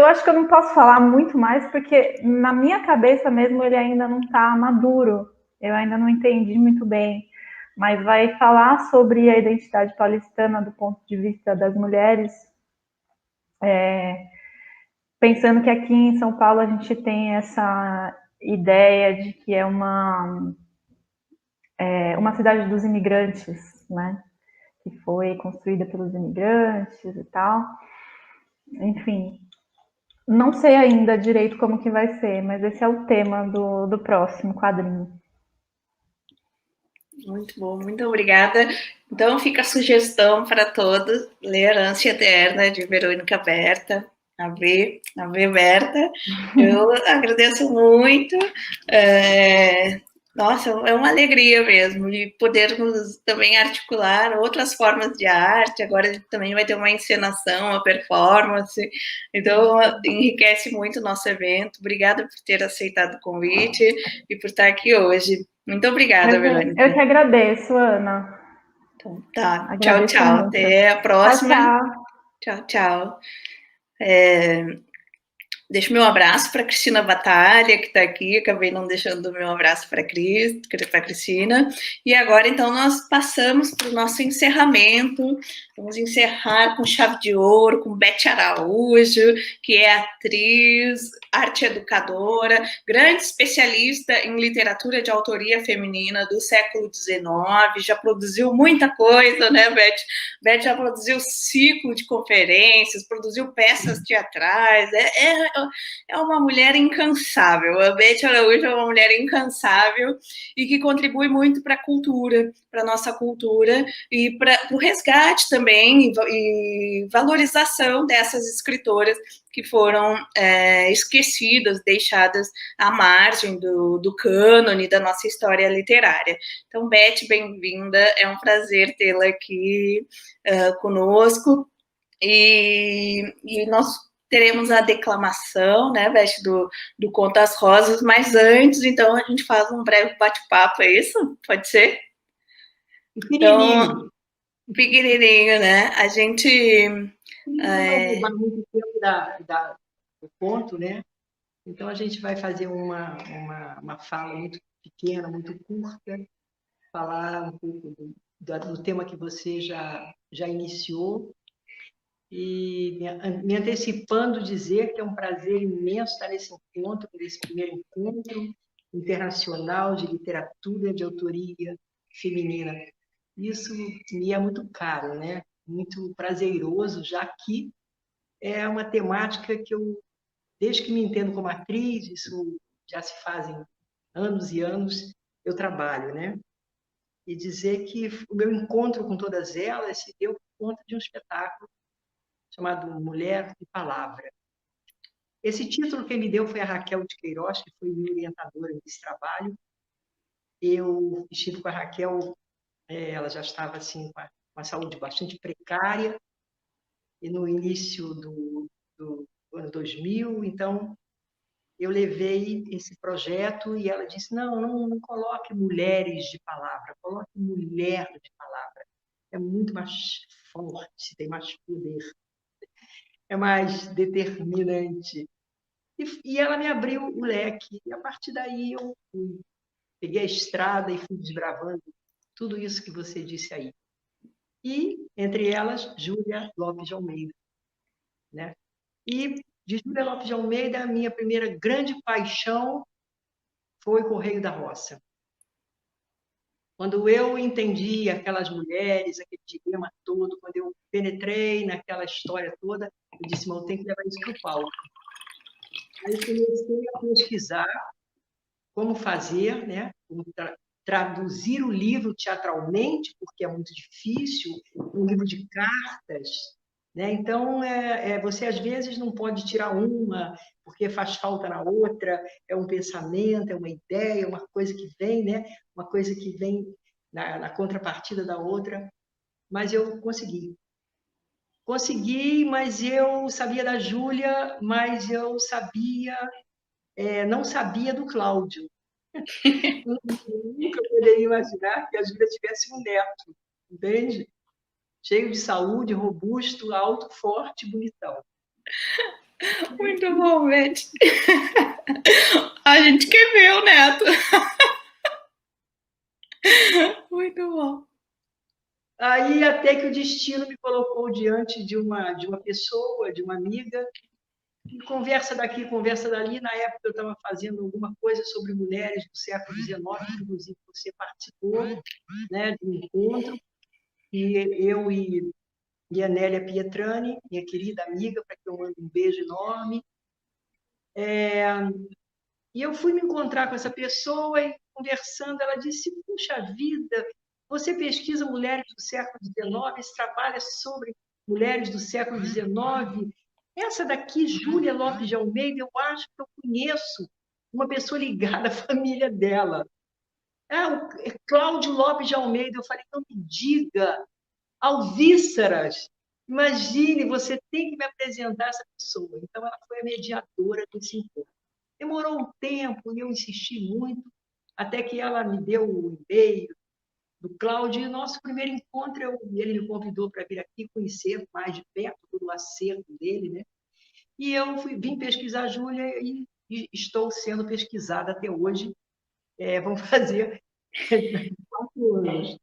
acho que eu não posso falar muito mais, porque na minha cabeça mesmo ele ainda não está maduro, eu ainda não entendi muito bem, mas vai falar sobre a identidade paulistana do ponto de vista das mulheres, pensando que aqui em São Paulo a gente tem essa ideia de que é uma cidade dos imigrantes, né? Que foi construída pelos imigrantes e tal. Enfim, não sei ainda direito como que vai ser, mas esse é o tema do próximo quadrinho. Muito bom, muito obrigada. Então fica a sugestão para todos, ler Ânsia Eterna, de Verônica Berta, a V Berta. Eu agradeço muito. Nossa, é uma alegria mesmo de podermos também articular outras formas de arte. Agora a gente também vai ter uma encenação, uma performance. Então, enriquece muito o nosso evento. Obrigada por ter aceitado o convite e por estar aqui hoje. Muito obrigada, Verônica. Eu que agradeço, Ana. Então, tá. Agradeço Tchau. muito. Até a próxima. Tchau. Tchau. Deixo meu abraço para a Cristina Batalha, que está aqui. Acabei não deixando o meu abraço para a Cristina. E agora, então, nós passamos para o nosso encerramento. Vamos encerrar com chave de ouro, com Bete Araújo, que é atriz, arte educadora, grande especialista em literatura de autoria feminina do século XIX, já produziu muita coisa, né, Bete? Bete já produziu ciclo de conferências, produziu peças teatrais, é uma mulher incansável. A Bete Araújo é uma mulher incansável e que contribui muito para a cultura, para a nossa cultura e para o resgate também e valorização dessas escritoras que foram esquecidas, deixadas à margem do cânone da nossa história literária. Então, Bete, bem-vinda, é um prazer tê-la aqui conosco, e nós teremos a declamação, né, Bete, do Conto às Rosas, mas antes, então, a gente faz um breve bate-papo, é isso? Pode ser? Então, pequenininho, né? A gente... Não vai levar muito tempo do conto, né? Então, a gente vai fazer uma fala muito pequena, muito curta, falar um pouco do tema que você já iniciou, e me antecipando dizer que é um prazer imenso estar nesse encontro, nesse primeiro encontro internacional de literatura de autoria feminina. Isso me é muito caro, né? Muito prazeroso, já que é uma temática que eu, desde que me entendo como atriz, isso já se fazem anos e anos, eu trabalho, né? E dizer que o meu encontro com todas elas se deu por conta de um espetáculo chamado Mulher e Palavra. Esse título quem me deu foi a Raquel de Queiroz, que foi minha orientadora nesse trabalho. Eu estive com a Raquel, ela já estava assim, com uma saúde bastante precária, e no início do ano 2000, então eu levei esse projeto e ela disse, não coloque mulheres de palavra, coloque mulher de palavra. É muito mais forte, tem mais poder, é mais determinante. E ela me abriu o leque, e a partir daí eu peguei a estrada e fui desbravando tudo isso que você disse aí. E, entre elas, Júlia Lopes de Almeida, né? E de Júlia Lopes de Almeida, a minha primeira grande paixão foi Correio da Roça. Quando eu entendi aquelas mulheres, aquele dilema todo, quando eu penetrei naquela história toda, eu disse, eu tenho que levar isso para o palco. Aí eu comecei a pesquisar como fazer, né? Como traduzir o livro teatralmente, porque é muito difícil, um livro de cartas, né? Então, você às vezes não pode tirar uma, porque faz falta na outra, é um pensamento, é uma ideia, uma coisa que vem, né? Uma coisa que vem na contrapartida da outra, mas eu consegui. Consegui, mas eu sabia da Júlia, mas eu não sabia do Cláudio. Nunca poderia imaginar que a Júlia tivesse um neto, entende? Cheio de saúde, robusto, alto, forte, bonitão. Muito bom, Beth. A gente quer ver o neto. Muito bom. Aí até que o destino me colocou diante de uma pessoa, de uma amiga, e conversa daqui, conversa dali. Na época eu estava fazendo alguma coisa sobre mulheres do século XIX, inclusive você participou, né, de um encontro, e eu e a Nélia Pietrani, minha querida amiga, para que eu mande um beijo enorme. E eu fui me encontrar com essa pessoa e conversando, ela disse, puxa vida, você pesquisa mulheres do século XIX, você trabalha sobre mulheres do século XIX. Essa daqui, Júlia Lopes de Almeida, eu acho que eu conheço uma pessoa ligada à família dela. O Cláudio Lopes de Almeida. Eu falei, não me diga, Alvíceras, imagine, você tem que me apresentar essa pessoa. Então, ela foi a mediadora desse encontro. Demorou um tempo e eu insisti muito, até que ela me deu o e-mail do Cláudio, e o nosso primeiro encontro, ele me convidou para vir aqui conhecer mais de perto todo o acervo dele, né? E eu vim pesquisar a Júlia e estou sendo pesquisada até hoje. Vão fazer 4 anos.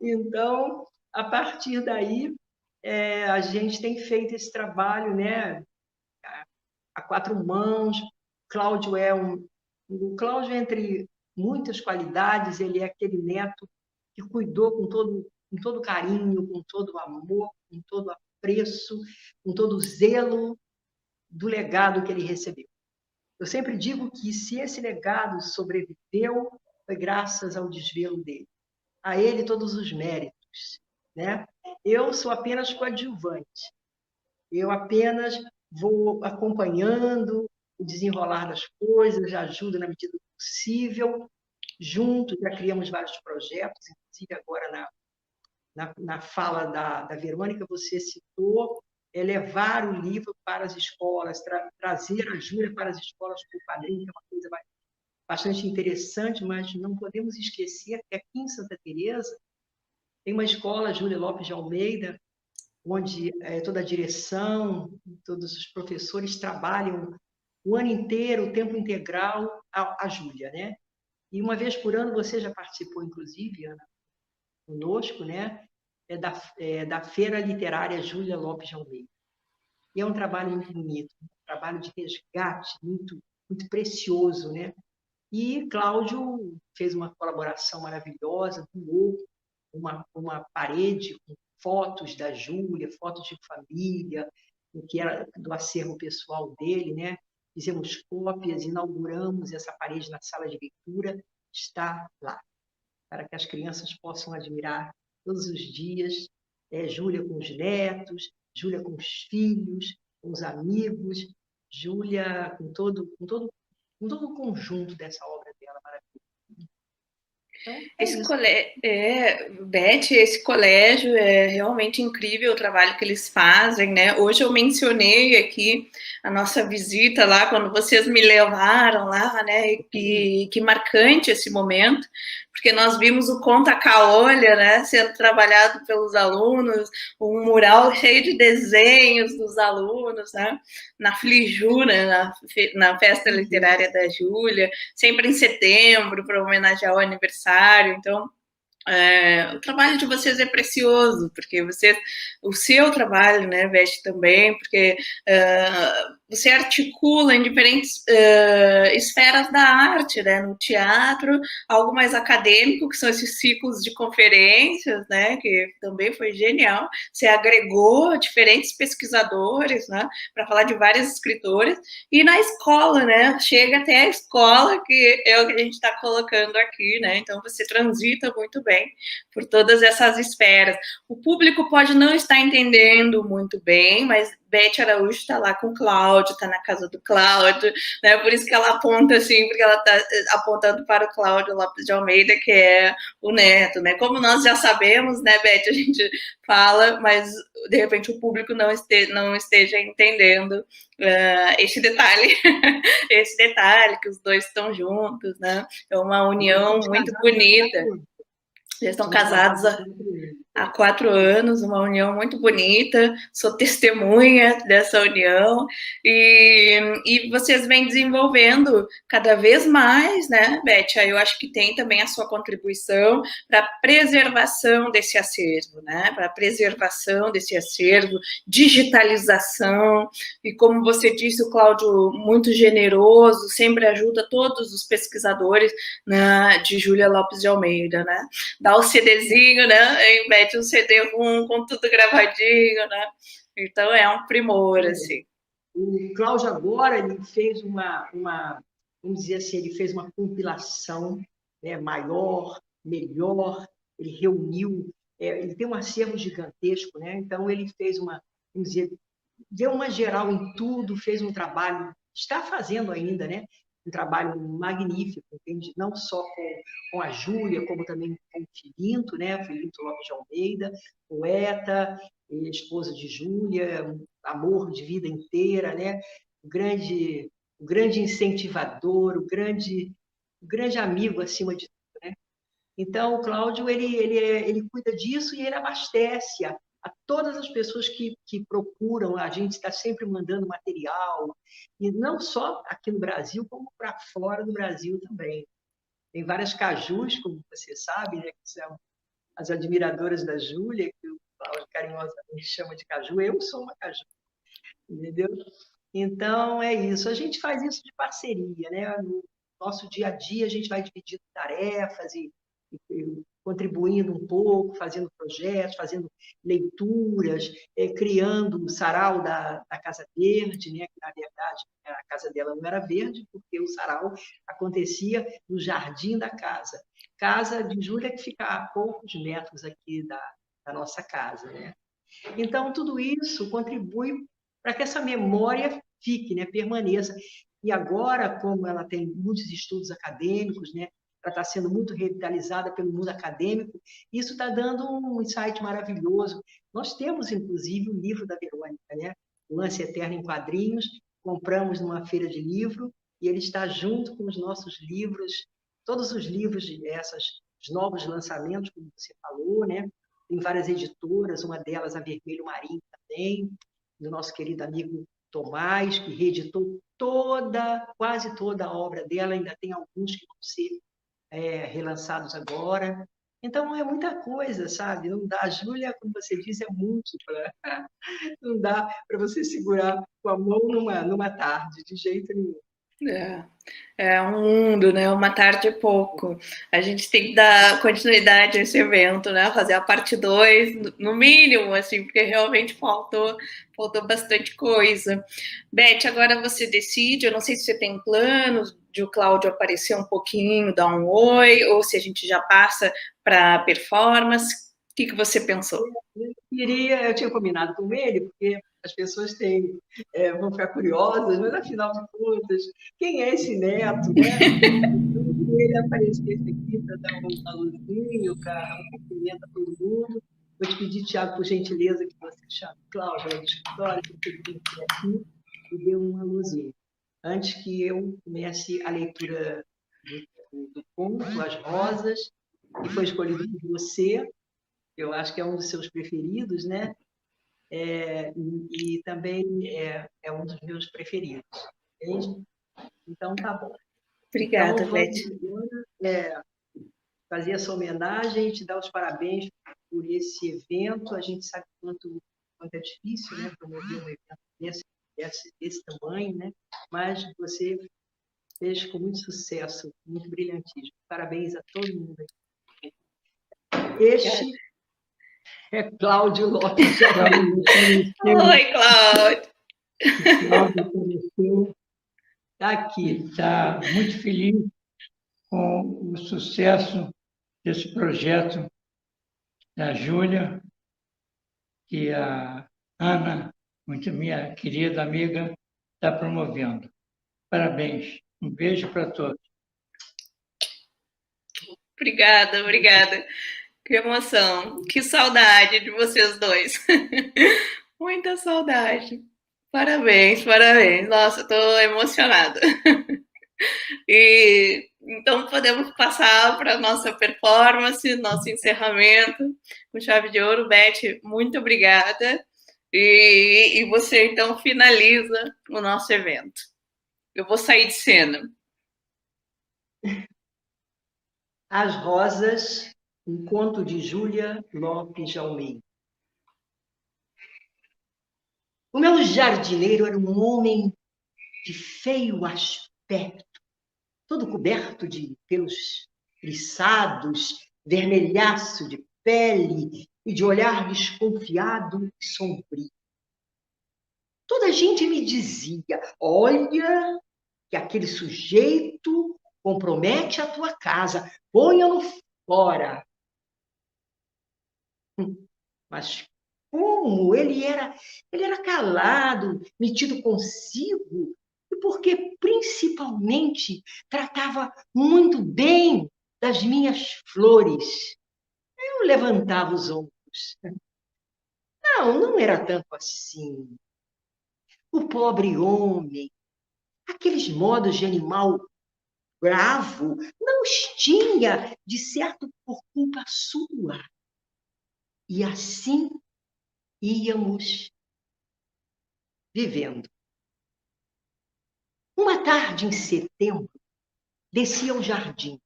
Então, a partir daí, a gente tem feito esse trabalho, né, a 4 mãos. O Cláudio, entre muitas qualidades, ele é aquele neto que cuidou com todo carinho, com todo amor, com todo apreço, com todo zelo do legado que ele recebeu. Eu sempre digo que se esse legado sobreviveu, foi graças ao desvelo dele. A ele todos os méritos, né? Eu sou apenas coadjuvante. Eu apenas vou acompanhando o desenrolar das coisas, ajudo na medida do possível. Juntos já criamos vários projetos, inclusive agora na fala da Verônica, você citou levar o livro para as escolas, trazer a Júlia para as escolas com o padrinho, que é uma coisa bastante interessante, mas não podemos esquecer que aqui em Santa Teresa tem uma escola, Júlia Lopes de Almeida, onde toda a direção, todos os professores trabalham o ano inteiro, o tempo integral, a Júlia, né? E uma vez por ano, você já participou, inclusive, Ana, conosco, né? Da Feira Literária Júlia Lopes de Almeida. E é um trabalho muito bonito, um trabalho de resgate muito, muito precioso, né? E Cláudio fez uma colaboração maravilhosa, doou uma parede com fotos da Júlia, fotos de família, o que era do acervo pessoal dele, né? Fizemos cópias, inauguramos essa parede na sala de leitura, está lá, para que as crianças possam admirar todos os dias, Júlia com os netos, Júlia com os filhos, com os amigos, Júlia com todo o conjunto dessa obra dela maravilhosa. Então, Beth, esse colégio é realmente incrível o trabalho que eles fazem, né? Hoje eu mencionei aqui a nossa visita lá, quando vocês me levaram lá, né? E que marcante esse momento, porque nós vimos o Conta Caolha, né? Sendo trabalhado pelos alunos, um mural cheio de desenhos dos alunos, né? Na Flijura, na festa literária da Júlia, sempre em setembro, para homenagear o aniversário. Então, o trabalho de vocês é precioso, porque o seu trabalho, né, Beth, também, porque você articula em diferentes esferas da arte, né, no teatro, algo mais acadêmico, que são esses ciclos de conferências, né, que também foi genial. Você agregou diferentes pesquisadores, né, para falar de vários escritores, e na escola, né, chega até a escola, que é o que a gente está colocando aqui, né, então você transita muito bem por todas essas esferas. O público pode não estar entendendo muito bem, mas Beth Araújo está lá com o Cláudio, está na casa do Cláudio, né? Por isso que ela aponta assim, porque ela está apontando para o Cláudio Lopes de Almeida, que é o neto, né? Como nós já sabemos, né, Beth, a gente fala, mas de repente o público não esteja entendendo esse detalhe, esse detalhe que os dois estão juntos, né? É uma união muito bonita. Eles estão casados há 4 anos, uma união muito bonita, sou testemunha dessa união, e vocês vêm desenvolvendo cada vez mais, né, Beth? Eu acho que tem também a sua contribuição para a preservação desse acervo, né? Para a preservação desse acervo, digitalização, e como você disse, o Cláudio muito generoso, sempre ajuda todos os pesquisadores, né, de Júlia Lopes de Almeida, né? Dá o CDzinho, né? Embete um CD com tudo gravadinho, né? Então é um primor, assim. O Cláudio agora ele fez vamos dizer assim, ele fez uma compilação, né, maior, melhor, ele reuniu, ele tem um acervo gigantesco, né? Então ele fez vamos dizer, deu uma geral em tudo, fez um trabalho, está fazendo ainda, né? Um trabalho magnífico, entende? Não só com a Júlia, como também com o Filinto, né? O Filinto Lopes de Almeida, poeta, esposa de Júlia, amor de vida inteira, né? O grande incentivador, o grande amigo acima de tudo, né? Então, o Cláudio, ele cuida disso e ele abastece a todas as pessoas que procuram. A gente está sempre mandando material, e não só aqui no Brasil, como para fora do Brasil também. Tem várias cajus, como você sabe, né, que são as admiradoras da Júlia, que o Cláudio carinhosamente chama de caju. Eu sou uma caju, entendeu? Então, é isso. A gente faz isso de parceria, né? No nosso dia a dia, a gente vai dividindo tarefas e contribuindo um pouco, fazendo projetos, fazendo leituras, criando o sarau da Casa Verde, né? Que, na verdade, a casa dela não era verde, porque o sarau acontecia no jardim da casa. Casa de Júlia, que fica a poucos metros aqui da nossa casa, né? Então, tudo isso contribui para que essa memória fique, né? Permaneça. E agora, como ela tem muitos estudos acadêmicos, né? Ela está sendo muito revitalizada pelo mundo acadêmico, isso está dando um insight maravilhoso. Nós temos, inclusive, o livro da Verônica, né? O Lance Eterno em Quadrinhos, compramos numa feira de livro, e ele está junto com os nossos livros, todos os livros os novos lançamentos, como você falou, né? Tem várias editoras, uma delas a Vermelho Marinho também, do nosso querido amigo Tomás, que reeditou quase toda a obra dela, ainda tem alguns que vão ser relançados agora. Então, é muita coisa, sabe? Não dá. A Júlia, como você disse, é múltipla. Não dá para você segurar com a mão numa tarde, de jeito nenhum. É um mundo, né? Uma tarde e pouco. A gente tem que dar continuidade a esse evento, né? Fazer a parte 2, no mínimo, assim, porque realmente faltou bastante coisa. Beth, agora você decide. Eu não sei se você tem planos de o Cláudio aparecer um pouquinho, dar um oi, ou se a gente já passa para performance. O que você pensou? Eu tinha combinado com ele, porque as pessoas vão ficar curiosas, mas afinal de contas, quem é esse neto, né? Então, ele aparecesse aqui para dar um alôzinho, para um cumprimento a todo mundo. Vou te pedir, Tiago, por gentileza, que você chame Cláudia do escritório, que ele tem que vir aqui e dê um alôzinho. Antes que eu comece a leitura do conto, As Rosas, que foi escolhido por você. Eu acho que é um dos seus preferidos, né? E também é um dos meus preferidos. Entende? Então, tá bom. Obrigada, então, Beth. Fazer essa homenagem, te dar os parabéns por esse evento. A gente sabe quanto é difícil, né, promover um evento desse tamanho, né? Mas você fez com muito sucesso, muito brilhantismo. Parabéns a todo mundo. Este é Cláudio Lopes de Almeida. Oi, Cláudio. Cláudio apareceu. Está aqui, está muito feliz com o sucesso desse projeto da Júlia, que a Ana muito minha querida amiga, está promovendo. Parabéns. Um beijo para todos. Obrigada, obrigada. Que emoção, que saudade de vocês dois. Muita saudade. Parabéns, parabéns. Nossa, estou emocionada. E então podemos passar para a nossa performance, nosso encerramento com chave de ouro. Beth, muito obrigada. E você então finaliza o nosso evento. Eu vou sair de cena. As Rosas, um conto de Júlia Lopes de Almeida. O meu jardineiro era um homem de feio aspecto, todo coberto de pelos eriçados, vermelhaço de pele e de olhar desconfiado e sombrio. Toda a gente me dizia: olha, que aquele sujeito compromete a tua casa, ponha-no fora. Mas como ele era calado, metido consigo, e porque principalmente tratava muito bem das minhas flores. Eu levantava os ombros. Não era tanto assim. O pobre homem, aqueles modos de animal bravo, não os tinha, de certo, por culpa sua. E assim íamos vivendo. Uma tarde em setembro, desci ao jardim.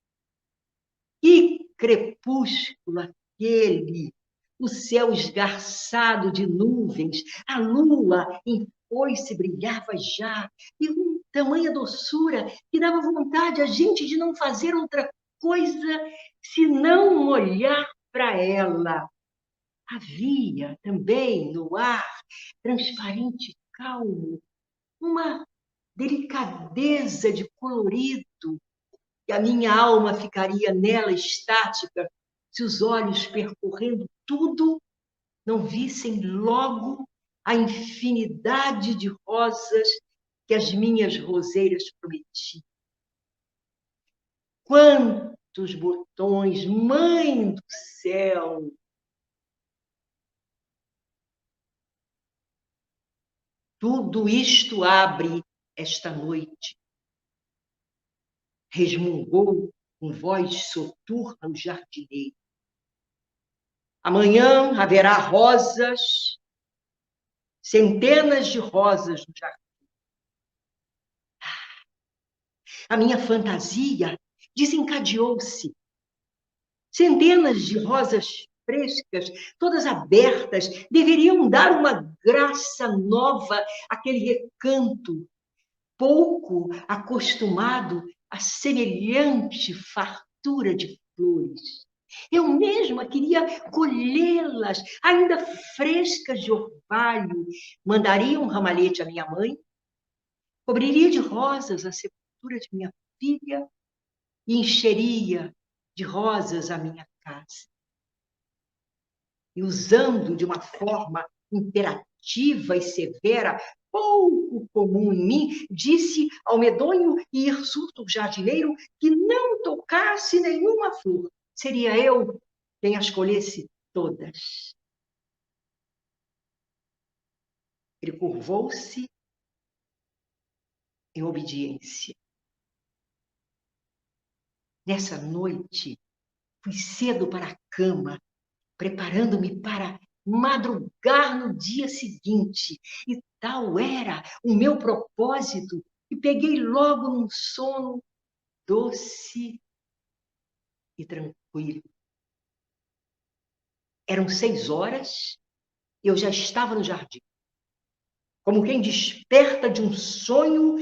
Que crepúsculo aquele! O céu esgarçado de nuvens, a lua em foice brilhava já, e com tamanha doçura que dava vontade a gente de não fazer outra coisa senão olhar para ela. Havia também no ar, transparente e calmo, uma delicadeza de colorido, e a minha alma ficaria nela estática se os olhos, percorrendo tudo, não vissem logo a infinidade de rosas que as minhas roseiras prometiam. Quantos botões, mãe do céu! Tudo isto abre esta noite. Resmungou com voz soturna o jardineiro. Amanhã haverá rosas, centenas de rosas no jardim. A minha fantasia desencadeou-se. Centenas de rosas frescas, todas abertas, deveriam dar uma graça nova àquele recanto, pouco acostumado a semelhante fartura de flores. Eu mesma queria colhê-las, ainda frescas de orvalho. Mandaria um ramalhete à minha mãe, cobriria de rosas a sepultura de minha filha e encheria de rosas a minha casa. E usando de uma forma imperativa e severa, pouco comum em mim, disse ao medonho e hirsuto jardineiro que não tocasse nenhuma flor. Seria eu quem as colhesse todas. Ele curvou-se em obediência. Nessa noite, fui cedo para a cama, preparando-me para madrugar no dia seguinte. E tal era o meu propósito, e peguei logo num sono doce e tranquilo. Eram 6 horas, e eu já estava no jardim. Como quem desperta de um sonho,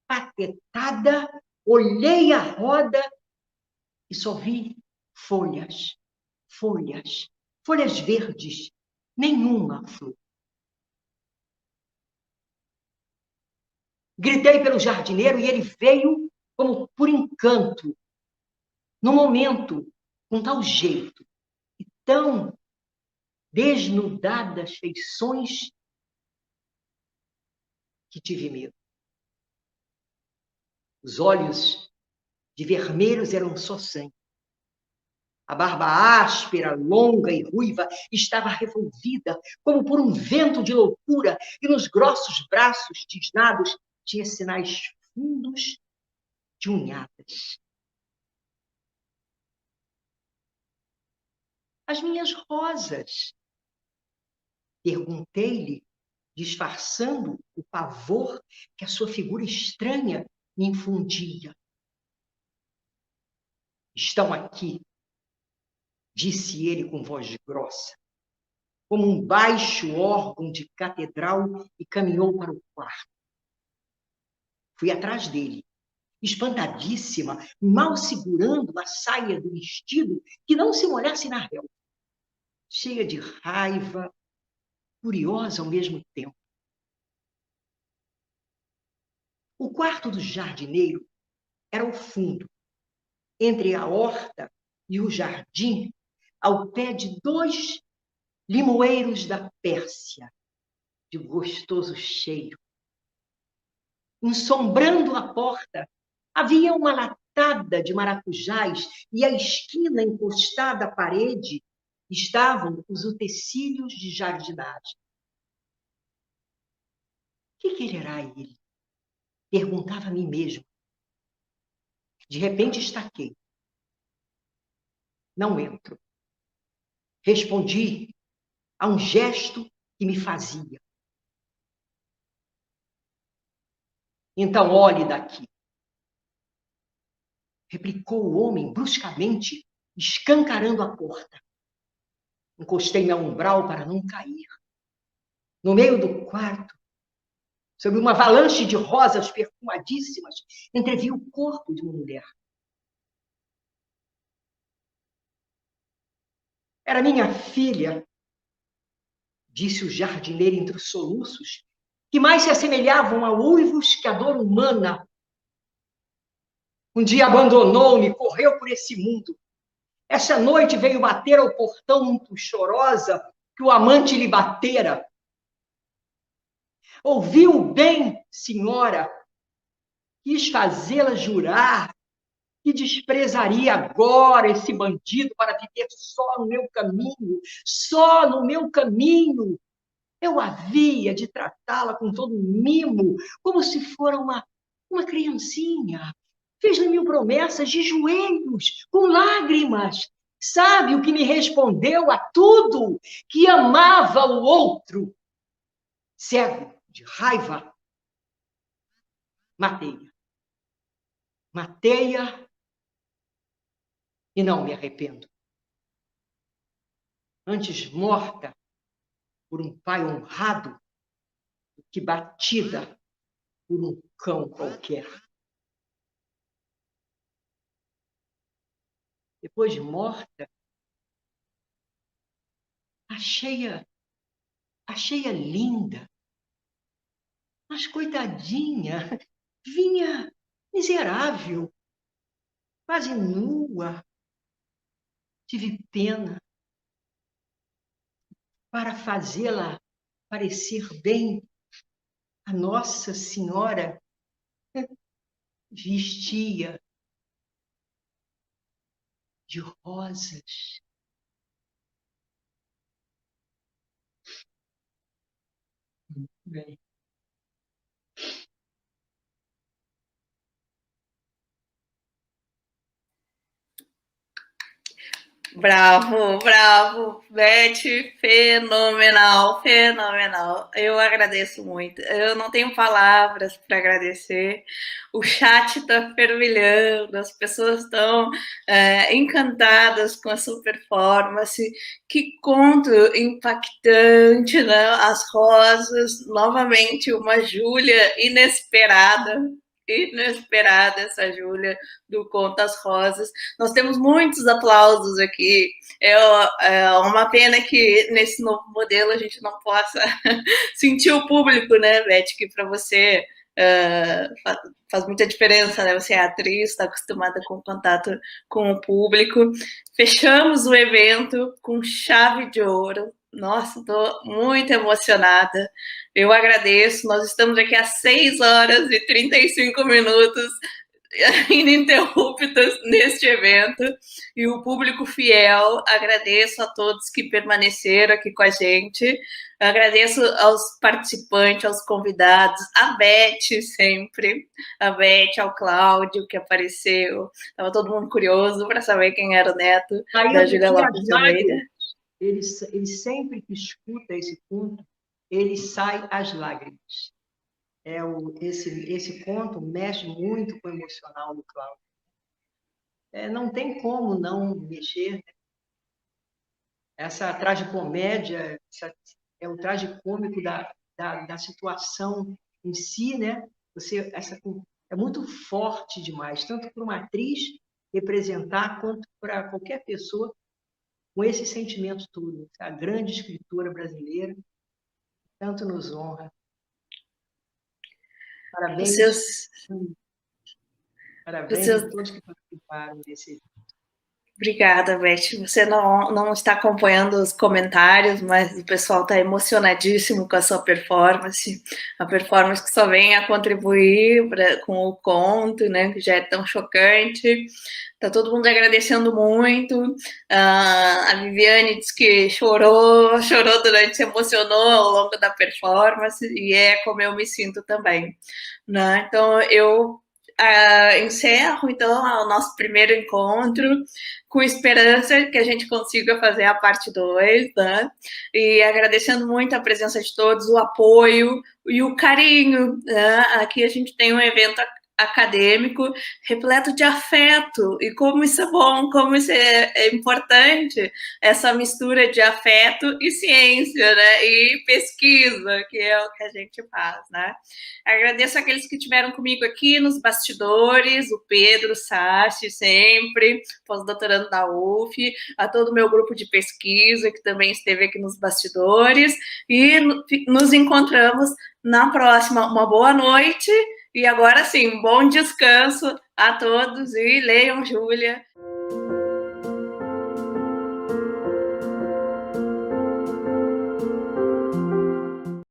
apatetada, olhei a roda e só vi folhas, folhas, folhas verdes, nenhuma flor. Gritei pelo jardineiro e ele veio como por encanto, no momento, com tal jeito, e tão desnudadas feições, que tive medo. Os olhos de vermelhos eram só sangue. A barba áspera, longa e ruiva estava revolvida, como por um vento de loucura, e nos grossos braços tisnados tinha sinais fundos de unhadas. As minhas rosas. Perguntei-lhe, disfarçando o pavor que a sua figura estranha me infundia. Estão aqui, disse ele com voz grossa, como um baixo órgão de catedral, e caminhou para o quarto. Fui atrás dele, espantadíssima, mal segurando a saia do vestido que não se molhasse na relva, cheia de raiva, curiosa ao mesmo tempo. O quarto do jardineiro era o fundo, entre a horta e o jardim, ao pé de 2 limoeiros da Pérsia, de gostoso cheiro. Ensombrando a porta, havia uma latada de maracujás, e à esquina, encostada à parede, estavam os utensílios de jardinagem. Que quererá ele? Perguntava a mim mesmo. De repente estaquei. Não entro. Respondi a um gesto que me fazia. Então olhe daqui. Replicou o homem bruscamente, escancarando a porta. Encostei-me ao umbral para não cair. No meio do quarto, sob uma avalanche de rosas perfumadíssimas, entrevi o corpo de uma mulher. Era minha filha, disse o jardineiro entre os soluços, que mais se assemelhavam a uivos que a dor humana. Um dia abandonou-me, correu por esse mundo. Essa noite veio bater ao portão muito chorosa que o amante lhe batera. Ouviu bem, senhora? Quis fazê-la jurar que desprezaria agora esse bandido para viver só no meu caminho, só no meu caminho. Eu havia de tratá-la com todo mimo, como se fora uma criancinha. Fez-lhe 1000 promessas de joelhos, com lágrimas. Sabe o que me respondeu a tudo? Que amava o outro. Cego de raiva, matei-a. Matei-a e não me arrependo. Antes morta por um pai honrado do que batida por um cão qualquer. Depois de morta, achei-a linda. Mas, coitadinha, vinha miserável, quase nua. Tive pena. Para fazê-la parecer bem a Nossa Senhora, vestia de rosas. Bem. Bravo, bravo, Beth, fenomenal, fenomenal. Eu agradeço muito. Eu não tenho palavras para agradecer. O chat está fervilhando, as pessoas estão encantadas com a sua performance. Que conto impactante, né? As rosas, novamente uma Júlia inesperada essa Júlia do Conto As Rosas. Nós temos muitos aplausos aqui. É uma pena que nesse novo modelo a gente não possa sentir o público, né, Beth? Que para você faz muita diferença, né? Você é atriz, está acostumada com contato com o público. Fechamos o evento com chave de ouro. Nossa, estou muito emocionada. Eu agradeço. Nós estamos aqui há 6 horas e 35 minutos ininterruptas neste evento, e o público fiel. Agradeço a todos que permaneceram aqui com a gente, agradeço aos participantes, aos convidados, a Beth sempre, a Beth, ao Cláudio, que apareceu, estava todo mundo curioso para saber quem era o neto da Júlia Lopes de Almeida. Ele sempre que escuta esse conto, ele sai às lágrimas. Esse conto mexe muito com o emocional do Cláudio. Não tem como não mexer, né? Essa tragicomédia, é o tragicômico da situação em si, né? É muito forte demais, tanto para uma atriz representar, quanto para qualquer pessoa com esse sentimento todo. A grande escritora brasileira, tanto nos honra. Parabéns. Parabéns a todos que participaram desse evento. Obrigada, Beth. Você não está acompanhando os comentários, mas o pessoal está emocionadíssimo com a sua performance. A performance que só vem a contribuir com o conto, né, que já é tão chocante. Está todo mundo agradecendo muito. A Viviane disse que chorou durante, se emocionou ao longo da performance, e é como eu me sinto também, né? Então, eu encerro, então, o nosso primeiro encontro, com esperança que a gente consiga fazer a parte 2, né? E agradecendo muito a presença de todos, o apoio e o carinho, né? Aqui a gente tem um evento acadêmico repleto de afeto, e como isso é bom, como isso é importante, essa mistura de afeto e ciência, né, e pesquisa, que é o que a gente faz, né. Agradeço aqueles que estiveram comigo aqui nos bastidores, o Pedro Sassi, sempre, pós-doutorando da UF, a todo o meu grupo de pesquisa, que também esteve aqui nos bastidores, e nos encontramos na próxima. Uma boa noite. E agora sim, bom descanso a todos e leiam Júlia.